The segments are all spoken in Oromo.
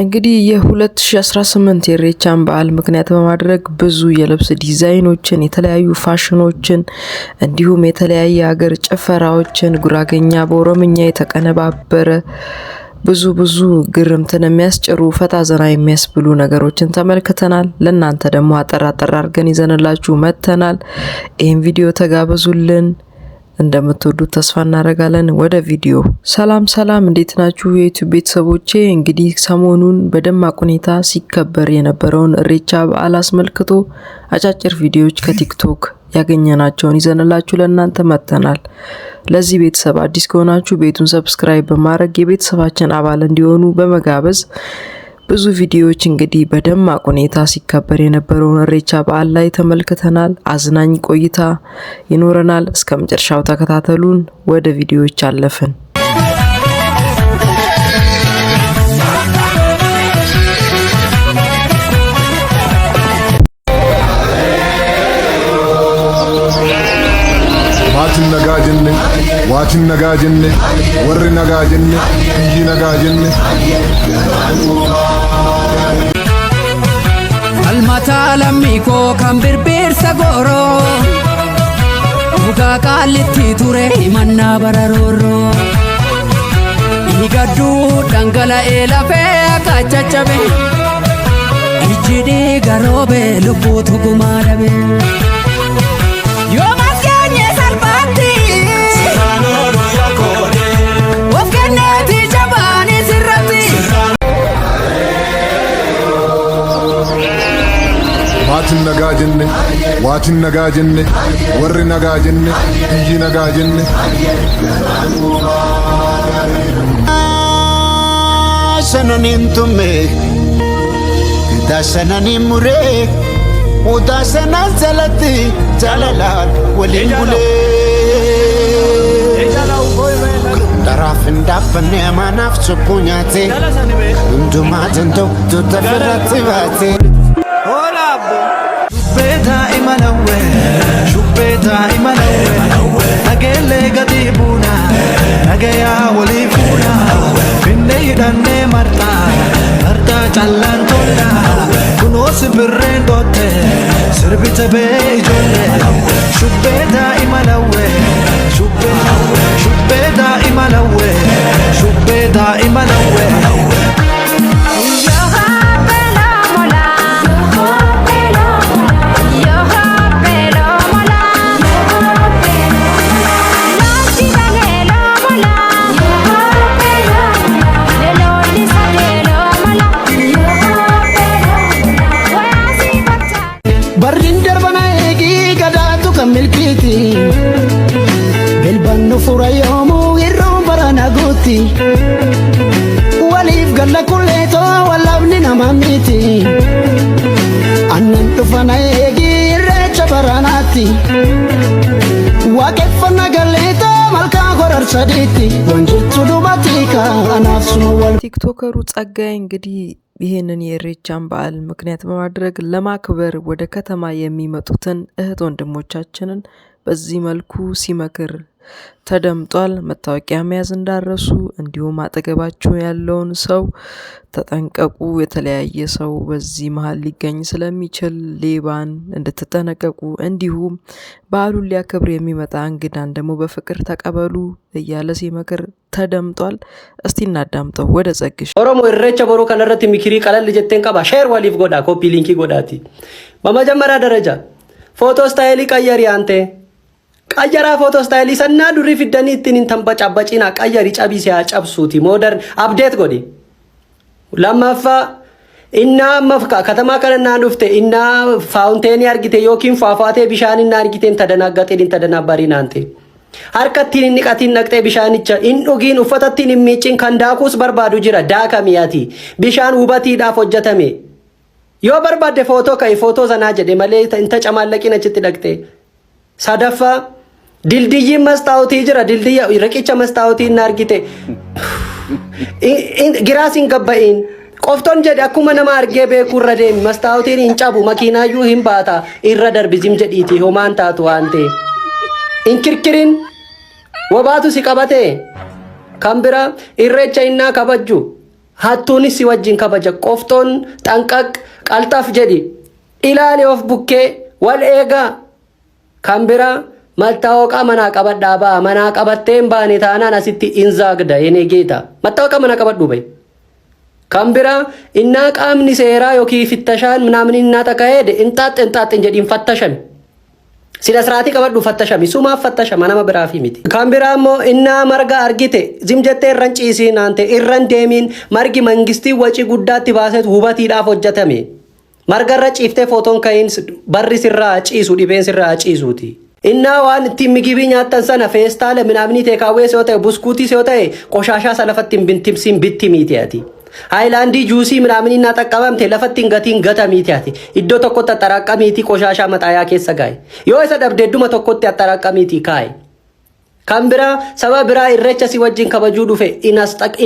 እንግዲህ የ2018 የኢሬቻን በዓል ምክንያት በማድረግ ብዙ የልብስ ዲዛይኖችን የተለያዩ ፋሽኖችን እንዲሁም የተለያየ ሀገር ጭፈራዎችን ጉራጌኛ በኦሮምኛ የተቀነባበረ ብዙ ግርምትን የሚያስጭሩ ፈታ ዘና የሚያስብሉ ነገሮችን ተመልክተናል። ለእናንተ ደግሞ አጠር አድርገን ይዘንላችሁ መጥተናል። ይህን ቪዲዮ ተጋበዙልን። እንደምትወዱት ተስፋ እናደርጋለን። ወደ ቪዲዮ። ሰላም እንዴት ናችሁ የዩቲዩብ ቤተሰቦቼ? እንግዲህ ሰሞኑን በደማቅ ሁኔታ ሲከበር የነበረውን ኢሬቻ በዓል አስመልክቶ አጫጭር ቪዲዮዎች ከቲክቶክ ያገኘናቸውን ይዘንላችሁ ለእናንተ መጥተናል። ለዚህ ቤተሰብ አዲስ ከሆናችሁ ቤቱን ሰብስክራይብ በማድረግ የቤተሰባችን አባል እንዲሆኑ በመጋበዝ ብዙ ቪዲዮዎች እንግዲህ በደማቅ ሁኔታ ሲከበር የነበረውን ኢሬቻ በዓል ላይ ተመልክተናል። አዝናኝ ቆይታ ይኖረናል። እስከ መጨረሻው ተከታተሉን። ወደ ቪዲዮዎች አለፍን። waatin nagaa jenne warri nagaa jenne biyyi nagaa jenne almata lammiko kan birbirsa goro uga qallitti ture himanna bararoro igaddu dangala elafe akachachabe ijidi garobe lubbutu gumadabe waatin nagaa jenne warri nagaa jenne biyyi nagaa jenne sananin tumme dasananin mure udasanan zalati jalalan walin bule daraf ndafne manaf chupunyate ndumaten to taferati bate شبيتا إمالوه أجيلي قديبونا أجيا وليفونا بني دني مرتا جلان تولا كنوس برين دوتي سربي تبيجولي شبيتا إمالوه شبيتا إمالوه شبيتا إمالوه belbanno furayomu irron barana gutti walif galla kulleto walabni namamiti annan dufana egi irrecha baranati waqeffana galleto malka gorar saditi wanjitu dubatika anafsu wal ቲክቶከሩ ጸጋዬ እንግዲህ ይሄንን የኢሬቻን በዓል ምክንያት በማድረግ ለማክበር ወደ ከተማ የሚመጡትን እህት ወንድሞቻችንን በዚህ መልኩ ሲመክር ተደምጧል። መታወቂያ መያዝ እንዳረሱ እንዲሁም አጠገባችሁ ያለውን ሰው ተጠንቀቁ፣ የተለያየ ሰው በዚህ መሃል ሊገኝ ስለሚችል ሌባን እንድትጠነቀቁ፣ እንዲሁም በዓሉን ሊያከብር የሚመጣ እንግዳን ደግሞ በፍቅር ተቀበሉ እያለ ሲመክር ተደምጧል። እስቲ እናዳምጠው። ወደ ጸግሽ ኦሮሞ ኢሬቻ ቦሮ ከነረት ሚክሪ ቀለል ጀቴን ቀባ ሼር ዋሊፍ ጎዳ ኮፒ ሊንኪ ጎዳቲ በመጀመሪያ ደረጃ ፎቶ ስታይል ቀየሪ አንተ ቀየራ ፎቶ ስታይል ሰና ዱሪ ፊደኒ እንትን ተንበጫበጪና ቀየሪ ጫቢ ሲያጨብሱቲ ሞደርን አፕዴት ጎዲ ለማፋ ኢና መፍካ ከተማ ከነና ዱፍቴ ኢና ፋውንቴን ያርጊቴ ዮኪን ፏፏቴ ቢሻንና አርጊቴን ተደናገጤን ተደናባሪና አንተ harkattiin niqatiin naqxee bishaanicha in dhugiin uffatattiin immiicin kan daakuus barbaadu jira daakamiyaati bishaan hubatiidhaaf hojjetame yoo barbaadde footoo ka'e footoo sanaa jedhe malee inta camaallaqin achitti dhaqxe sadaffaa dildiyyiin mastaawutii jira dildiyya riqicha mastaawutii inni argite giraasiin gabba'iin qoftoon jedhe akkuma nama argee beekurra deemi mastaawutiin hin cabu makiinaayyuu hin baata irra darbizim jedhiiti homaan taatu waante inkirkirin wabatu si qabate kambira irrecha inna kabajju hattuunis si wajjin kabaja qoftoon xanqaq qalxaf jedhi ilaali of bukkee wal eegaa kan biraa mattaawoqa manaa qabadhaa ba'a manaa qabatteen baane taanaan asitti inzaagda yenee geeta mattaawoqa manaa qabadhu ba'i kan biraa innaa qaamni seeraa yookiin fittashaan ምናምን innaa takaa'eede inxaaxxin jedhiin fattashame sila siraatii qabadhu fattashame sumaaf fattashama nama biraa fi miti kan biraa immoo innaa marga argite zimjettee irran ciisii naante irran deemiin margi mangistii wacii guddaatti baaseet hubatiidhaaf hojjetame marga irra ciiftee footoon ka'iin barri sirraa ciisu dhibeen sirraa ciisuuti innaa waan ittiin migibii nyaattan sana feestaale minaamni teekaawwee yoo ta'e buskuutii yoo ta'e qoshaashaa salafatti bintimsiin bittimiiti ati Haayilaandii juusii minaamni innaa xaqqabamte lafatti gatiin gatamiiti ati iddoo tokkotti axxaraqqamiiti qoshaashaa maxaayaa keessa gaa'e yoo isa dhabdeedduma tokkotti axxaraqqamiiti kaa'e kan biraa saba biraa irreecha si wajjin kabajuu dhufe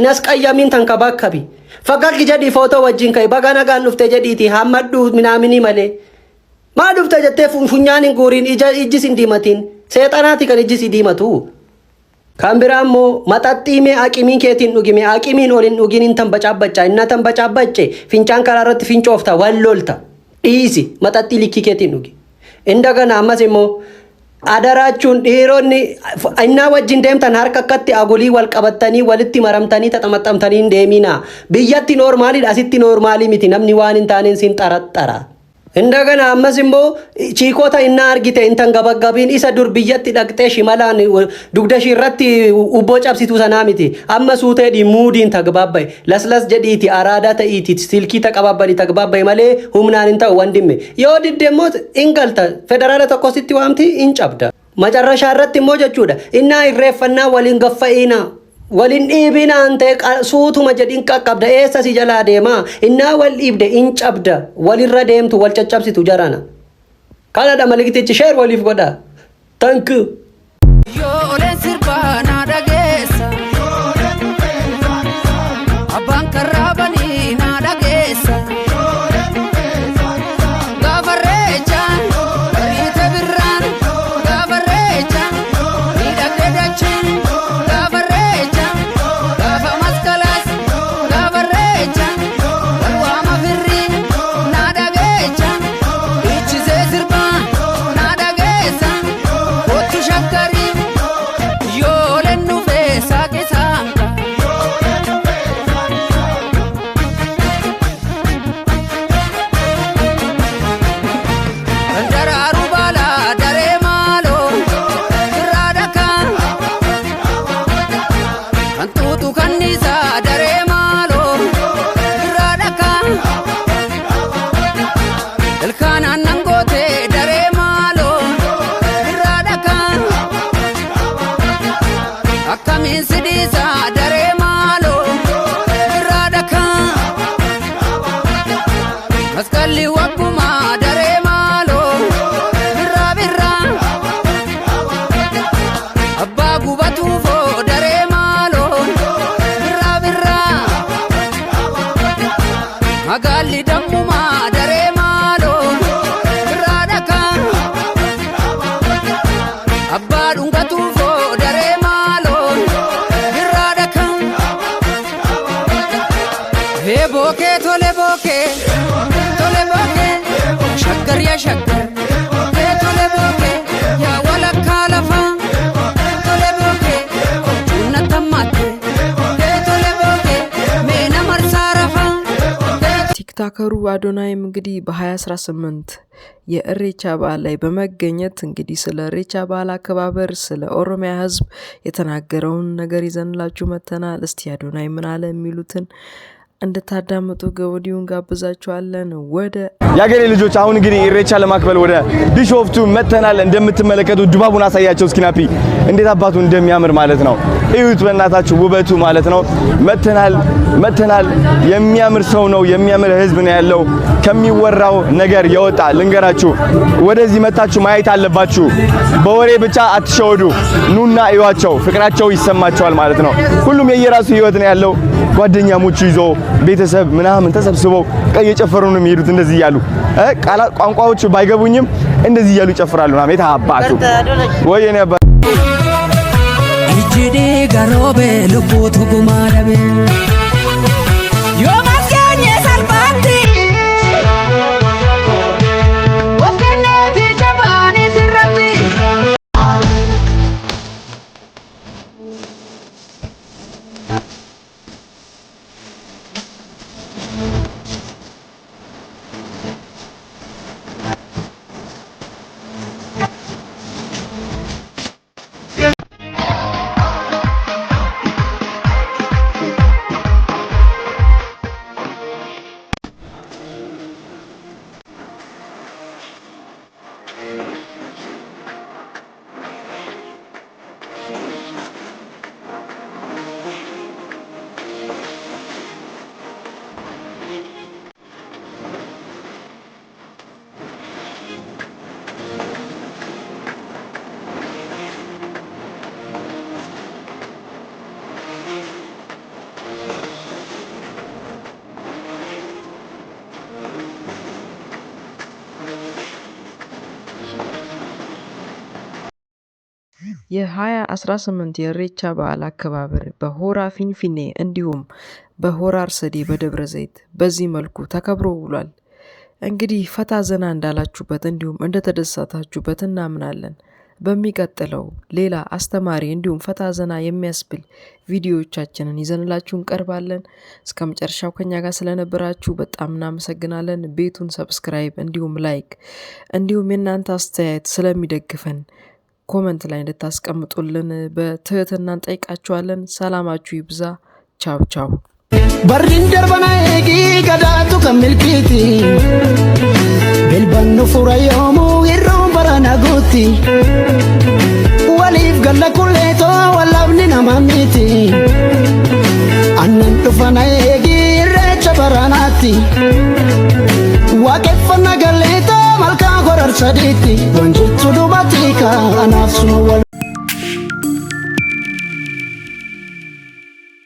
inas qayyamiin tan kabakkabi fakkaki jedhii footoo wajjin ka'e baga nagaan dhufte jedhiiti hammadhu minaamini malee maa dhufte jettee funyaan hin guuriin ijjis hin diimatiin seexanaati kan ijjis diimatu kan biraa immoo maxaxxiimee aqimiin keetiin dhugime aqimiin olin dhugin hin tambacaabbachaa inna tambacaabbache fincaan karaa irratti fincoofta wal lolta dhiisi maxaxxii likkii keetiin dhugi indagana ammas immoo adaraachuun dhiironni innaa wajjin deemtan harka akkatti agulii wal qabattanii walitti maramtanii taxamaxamtanii hin deemina biyyatti noormaaliidha asitti noormaalii miti namni waan hin taaneen sin xaraxxara indagana ammas immoo chiikota innaa argite intan gabaggabiin isa dur biyyatti dhaqxee shimalaan dugda shirratti ubboo cabsitu sanaa miti amma suutee dhimuudiin tagbaabbay laslas jedhiiti araadaa ta'iiti silkii taqababbani tagbaabbay malee humnaan hin ta'u wandimme yoo diddeemmoo ingalta federaala tokkositti waamti in cabda macarrashaa irratti immoo jechuudha innaa irreeffannaa waliin gaffa'iina walin dhiibina ante suutuma jedhin qaqqabda eessa si jalaa deema innaa wal dhiibde in cabda walirra deemtu wal caccabsitu jarana kanadha malikitichi sheer waliif godha tanku yoo oleen sirbaa naa dhageessa abbaan karraabanii naa dhageessa gaafa reechaan riite birraan gaafa reechaan miidhagdee dachiin gaafa reechaan gaafa maskalaas gaafa reechaan walwaama firriin naa dhageechaan ichizee sirbaa naa dhageessa kottu shakkarii yoo oleen dhufee saaqe saanqa daraaru baala daree maaloo irraa dhakaa hantuutu kanniisaa daree maaloo irraa dhakaa ilkaan aannan gootee daree maaloo irraa dhakaa akkamiin sidhiisaa daree maaloo irraa dhakaa maskalli wakkumaa daree maaloo birraa birraa abbaa gubatuufoo daree maaloo birraa birraa magaalli dammumaa daree maaloo birraa dhakaa abbaa dhungatuufoo daree maaloo birraa dhakaa hee bookee tole bookee shaggar yaa shaggar tole bookee yaa walakkaa lafaa tole bookee junna tammaate tole bookee meena marsaa rafaa ቲክታከሩ አዶናይም እንግዲህ በ2018 የእሬቻ በዓል ላይ በመገኘት እንግዲህ ስለ እሬቻ በዓል አከባበር ስለ ኦሮሚያ ሕዝብ የተናገረውን ነገር ይዘንላችሁ መተናል። እስቲ አዶናይ ምን አለ የሚሉትን እንድታዳምጡ ገወዲውን ጋብዛችኋለን። ወደ ያገሬ ልጆች አሁን እንግዲህ ኢሬቻ ለማክበል ወደ ቢሾፍቱ መተናል። እንደምትመለከቱት ድባቡን አሳያቸው ስኪናፒ እንዴት አባቱ እንደሚያምር ማለት ነው። እዩት በእናታችሁ ውበቱ ማለት ነው። መተናል የሚያምር ሰው ነው፣ የሚያምር ህዝብ ነው ያለው። ከሚወራው ነገር የወጣ ልንገራችሁ፣ ወደዚህ መታችሁ ማየት አለባችሁ። በወሬ ብቻ አትሸወዱ። ኑና እዩዋቸው፣ ፍቅራቸው ይሰማቸዋል ማለት ነው። ሁሉም የየራሱ ህይወት ነው ያለው። ጓደኛሞቹ ይዞ ቤተሰብ ምናምን ተሰብስበው እየጨፈሩ ነው የሚሄዱት። እንደዚህ እያሉ ቋንቋዎቹ ባይገቡኝም እንደዚህ እያሉ ይጨፍራሉ። አሜታ አባቱ ወየኔ አባ ijjidee garoobe lubbuutu gumaa dhabe የ2018 የኢሬቻ በዓል አከባበር በሆራ ፊንፊኔ እንዲሁም በሆራ አርሰዴ በደብረ ዘይት በዚህ መልኩ ተከብሮ ውሏል። እንግዲህ ፈታ ዘና እንዳላችሁበት እንዲሁም እንደተደሰታችሁበት እናምናለን። በሚቀጥለው ሌላ አስተማሪ እንዲሁም ፈታ ዘና የሚያስብል ቪዲዮዎቻችንን ይዘንላችሁ እንቀርባለን። እስከ መጨረሻው ከኛ ጋር ስለነበራችሁ በጣም እናመሰግናለን። ቤቱን ሰብስክራይብ እንዲሁም ላይክ እንዲሁም የእናንተ አስተያየት ስለሚደግፈን ኮሜንት ላይ እንድታስቀምጡልን በትህትና እንጠይቃችኋለን። ሰላማችሁ ይብዛ። ቻው ቻው። Barrin darbana eegi gadaatu kan milkiiti bilbannu fura yoomu irroon barana guutti waliif galla kulleetoo wallabni nama miti annan dhufana eegi irreecha baranaatti waaqeffanna galleetoo malkaa horar sadiitti wanjirtu